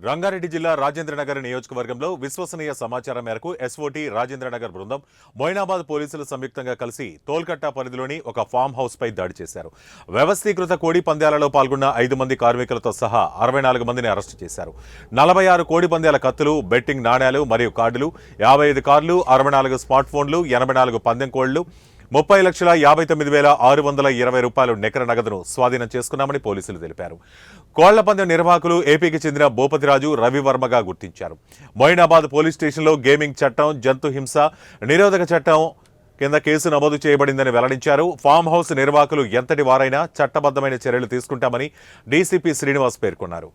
రంగారెడ్డి జిల్లా రాజేంద్రనగర్ నియోజకవర్గంలో విశ్వసనీయ సమాచారం మేరకు ఎస్ఓటీ రాజేంద్రనగర్ బృందం మొయినాబాద్ పోలీసులు సంయుక్తంగా కలిసి తోల్కట్ట పరిధిలోని ఒక ఫామ్ హౌస్ పై దాడి చేశారు. వ్యవస్థీకృత కోడి పందాలలో పాల్గొన్న 5 మంది కార్మికులతో సహా 64 మందిని అరెస్టు చేశారు. 46 కోడి పందాల కత్తులు, బెట్టింగ్ నాణేలు మరియు కార్డులు, 55 కార్లు, 64 స్మార్ట్ ఫోన్లు, 84 పందెం కోళ్లు, 30,59,620 రూపాయలు నికర నగదును స్వాధీనం చేసుకున్నామని పోలీసులు తెలిపారు. కోళ్ల పందెం నిర్వాహకులు ఏపీకి చెందిన భూపతిరాజు, రవివర్మగా గుర్తించారు. మొయినాబాద్ పోలీస్ స్టేషన్లో గేమింగ్ చట్టం, జంతు హింస నిరోధక చట్టం కింద కేసు నమోదు చేయబడిందని వెల్లడించారు. ఫామ్ హౌస్ నిర్వాహకులు ఎంతటి వారైనా చట్టబద్ధమైన చర్యలు తీసుకుంటామని డీసీపీ శ్రీనివాస్ పేర్కొన్నారు.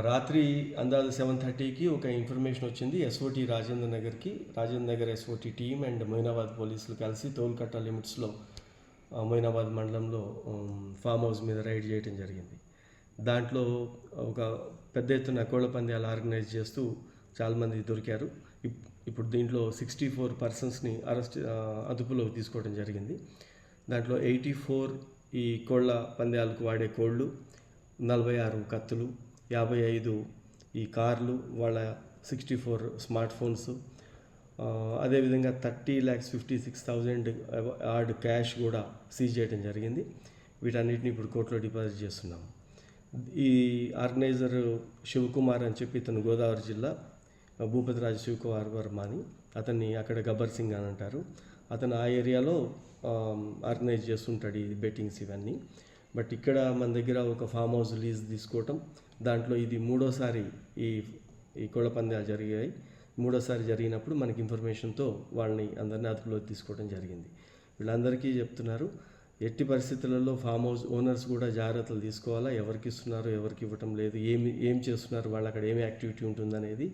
రాత్రి అందాజు 7:30కి ఒక ఇన్ఫర్మేషన్ వచ్చింది. SOT Rajendra Nagar SOT team and Moinabad పోలీసులు కలిసి తోల్కట్ట లిమిట్స్లో మొయినాబాద్ మండలంలో ఫామ్ హౌస్ మీద రైడ్ చేయడం జరిగింది. దాంట్లో ఒక పెద్ద ఎత్తున కోళ్ల పందాలు ఆర్గనైజ్ చేస్తూ చాలామంది దొరికారు. ఇప్పుడు దీంట్లో 64 పర్సన్స్ని అదుపులో తీసుకోవడం జరిగింది. దాంట్లో 84 ఈ కోళ్ల పందాలకు వాడే కోళ్ళు, 46 కత్తులు, 55 ఈ కార్లు, వాళ్ళ 64 స్మార్ట్ ఫోన్స్, అదేవిధంగా 30,56,000 ఆర్డ్ క్యాష్ కూడా సీజ్ చేయడం జరిగింది. వీటన్నిటిని ఇప్పుడు కోర్టులో డిపాజిట్ చేస్తున్నాం. ఈ ఆర్గనైజర్ శివకుమార్ అని చెప్పి ఇతను గోదావరి జిల్లా, భూపతిరాజు శివకుమార్ వర్మ అని, అతన్ని అక్కడ గబ్బర్ సింగ్ అని అంటారు. అతను ఆ ఏరియాలో ఆర్గనైజ్ చేస్తుంటాడు ఈ బెట్టింగ్స్ ఇవన్నీ. బట్ ఇక్కడ మన దగ్గర ఒక ఫామ్ హౌస్ లీజ్ తీసుకోవటం, దాంట్లో ఇది మూడోసారి ఈ కోళ్ల పందాలు జరిగాయి. మూడోసారి జరిగినప్పుడు మనకి ఇన్ఫర్మేషన్తో వాళ్ళని అందరినీ అదుపులో తీసుకోవడం జరిగింది. వీళ్ళందరికీ చెప్తున్నారు, ఎట్టి పరిస్థితులలో ఫామ్ హౌస్ ఓనర్స్ కూడా జాగ్రత్తలు తీసుకోవాలా, ఎవరికి ఇస్తున్నారు, ఎవరికి ఇవ్వటం లేదు, ఏం చేస్తున్నారు, వాళ్ళు అక్కడ ఏమి యాక్టివిటీ ఉంటుందనేది